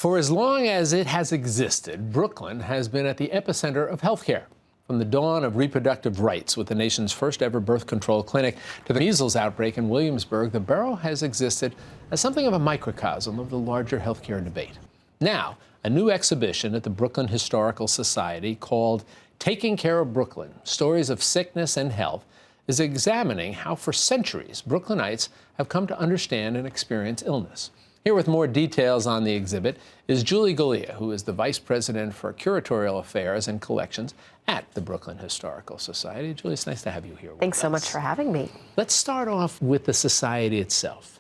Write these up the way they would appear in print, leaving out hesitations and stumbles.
For as long as it has existed, Brooklyn has been at the epicenter of healthcare. From the dawn of reproductive rights with the nation's first ever birth control clinic to the measles outbreak in Williamsburg, the borough has existed as something of a microcosm of the larger healthcare debate. Now, a new exhibition at the Brooklyn Historical Society called Taking Care of Brooklyn, Stories of Sickness and Health, is examining how for centuries Brooklynites have come to understand and experience illness. Here with more details on the exhibit is Julie Galea, who is the Vice President for Curatorial Affairs and Collections at the Brooklyn Historical Society. Julie, it's nice to have you here with us. Thanks so much for having me. Let's start off with the Society itself.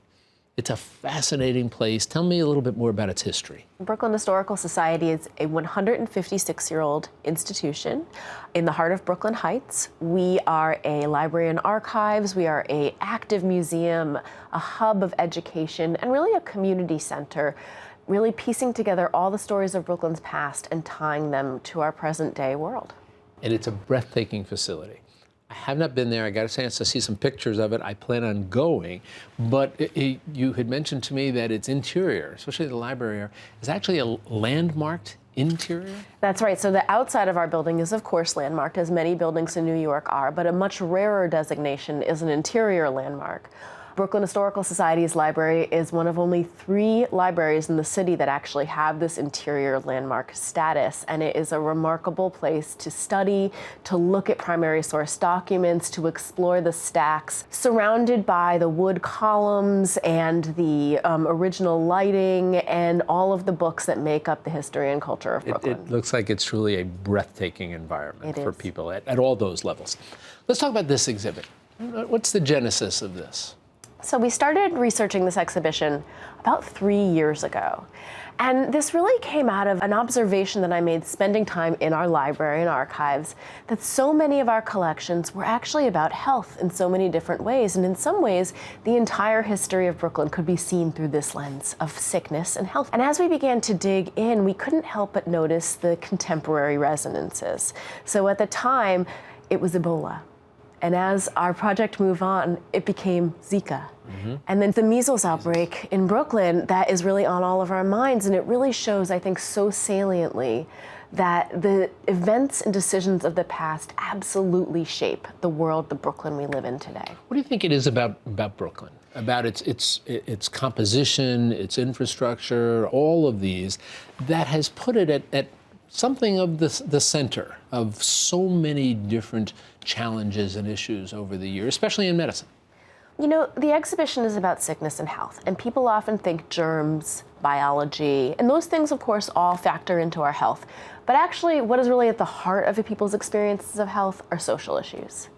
It's a fascinating place. Tell me a little bit more about its history. Brooklyn Historical Society is a 156-year-old institution in the heart of Brooklyn Heights. We are a library and archives. We are an active museum, a hub of education, and really a community center, really piecing together all the stories of Brooklyn's past and tying them to our present-day world. And it's a breathtaking facility. I have not been there. I got a chance to see some pictures of it. I plan on going. But you had mentioned to me that its interior, especially the library, is actually a landmarked interior? That's right. So the outside of our building is, of course, landmarked, as many buildings in New York are, but a much rarer designation is an interior landmark. Brooklyn Historical Society's library is one of only 3 libraries in the city that actually have this interior landmark status, and it is a remarkable place to study, to look at primary source documents, to explore the stacks, surrounded by the wood columns and the original lighting and all of the books that make up the history and culture of Brooklyn. It looks like it's truly a breathtaking environment for people at all those levels. Let's talk about this exhibit. What's the genesis of this? So we started researching this exhibition about 3 years ago. And this really came out of an observation that I made spending time in our library and archives, that so many of our collections were actually about health in so many different ways. And in some ways, the entire history of Brooklyn could be seen through this lens of sickness and health. And as we began to dig in, we couldn't help but notice the contemporary resonances. So at the time, it was Ebola. And as our project moved on, it became Zika. And then the measles outbreak in Brooklyn, that is really on all of our minds. And it really shows, I think, so saliently that the events and decisions of the past absolutely shape the world, the Brooklyn we live in today. What do you think it is about Brooklyn, about its composition, its infrastructure, all of these, that has put it at something of the center of so many different challenges and issues over the years, especially in medicine? You know, the exhibition is about sickness and health, and people often think germs, biology, and those things, of course, all factor into our health. But actually, what is really at the heart of people's experiences of health are social issues.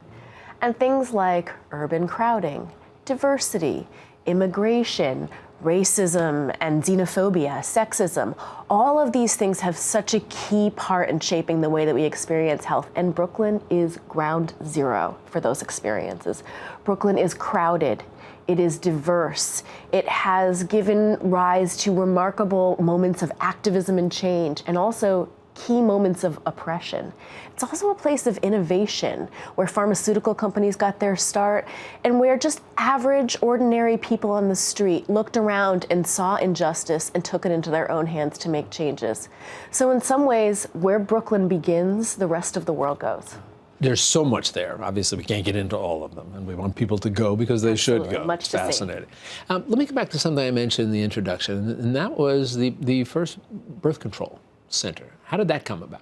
And things like urban crowding, diversity, immigration, racism and xenophobia, sexism, all of these things have such a key part in shaping the way that we experience health. And Brooklyn is ground zero for those experiences. Brooklyn is crowded. It is diverse. It has given rise to remarkable moments of activism and change, and also key moments of oppression. It's also a place of innovation, where pharmaceutical companies got their start, and where just average, ordinary people on the street looked around and saw injustice and took it into their own hands to make changes. So in some ways, where Brooklyn begins, the rest of the world goes. There's so much there. Obviously, we can't get into all of them, and we want people to go because they should go. Much to fascinating. Let me come back to something I mentioned in the introduction, and that was the first birth control center. How did that come about?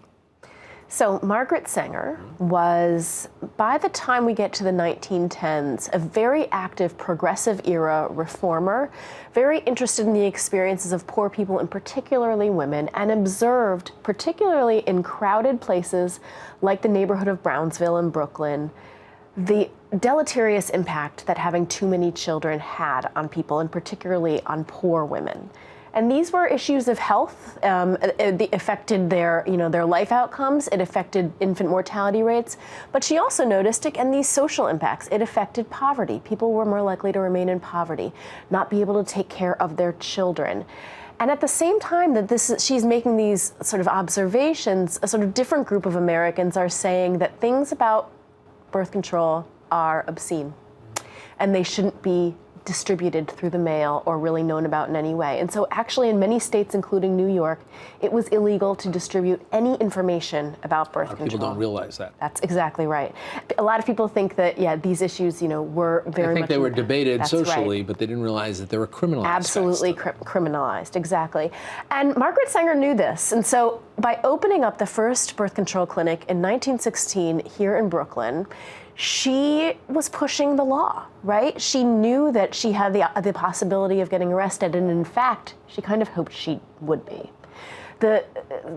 So Margaret Sanger was, by the time we get to the 1910s, a very active progressive era reformer, very interested in the experiences of poor people, and particularly women, and observed, particularly in crowded places like the neighborhood of Brownsville in Brooklyn, the deleterious impact that having too many children had on people, and particularly on poor women. And these were issues of health. It affected their life outcomes. It affected infant mortality rates. But she also noticed it, and these social impacts. It affected poverty. People were more likely to remain in poverty, not be able to take care of their children. And at the same time that she's making these sort of observations, a sort of different group of Americans are saying that things about birth control are obscene, and they shouldn't be distributed through the mail or really known about in any way. And so actually in many states, including New York, it was illegal to distribute any information about birth control. People don't realize that. That's exactly right. A lot of people think that, these issues, were very much... I think they were debated socially, right. But they didn't realize that they were criminalized. Absolutely criminalized, exactly. And Margaret Sanger knew this. And so by opening up the first birth control clinic in 1916 here in Brooklyn, she was pushing the law, right? She knew that she had the possibility of getting arrested, and in fact, she kind of hoped she would be. The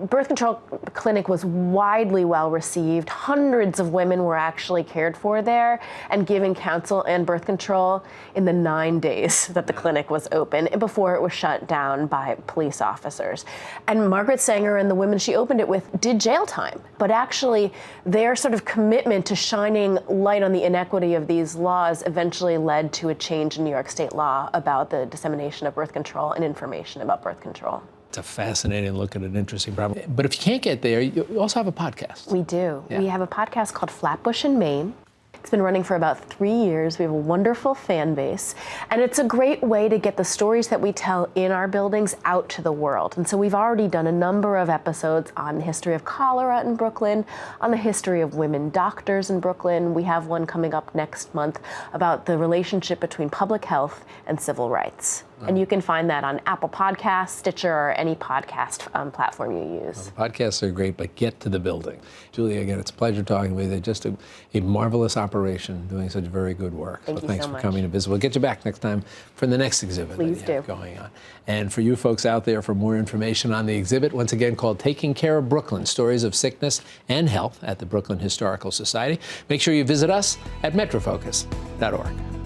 birth control clinic was widely well received. Hundreds of women were actually cared for there and given counsel and birth control in the 9 days that the clinic was open before it was shut down by police officers. And Margaret Sanger and the women she opened it with did jail time. But actually, their sort of commitment to shining light on the inequity of these laws eventually led to a change in New York state law about the dissemination of birth control and information about birth control. It's a fascinating look at an interesting problem. But if you can't get there, you also have a podcast. We do. Yeah. We have a podcast called Flatbush in Maine. It's been running for about 3 years. We have a wonderful fan base. And it's a great way to get the stories that we tell in our buildings out to the world. And so we've already done a number of episodes on the history of cholera in Brooklyn, on the history of women doctors in Brooklyn. We have one coming up next month about the relationship between public health and civil rights. And you can find that on Apple Podcasts, Stitcher, or any podcast platform you use. Well, the podcasts are great, but get to the building. Julia, again, it's a pleasure talking with you. Just a marvelous operation, doing such very good work. Thank you thanks so for much. coming to visit. We'll get you back next time for the next exhibit Please that you have do. going on. And for you folks out there, for more information on the exhibit, once again called Taking Care of Brooklyn, Stories of Sickness and Health at the Brooklyn Historical Society, make sure you visit us at metrofocus.org.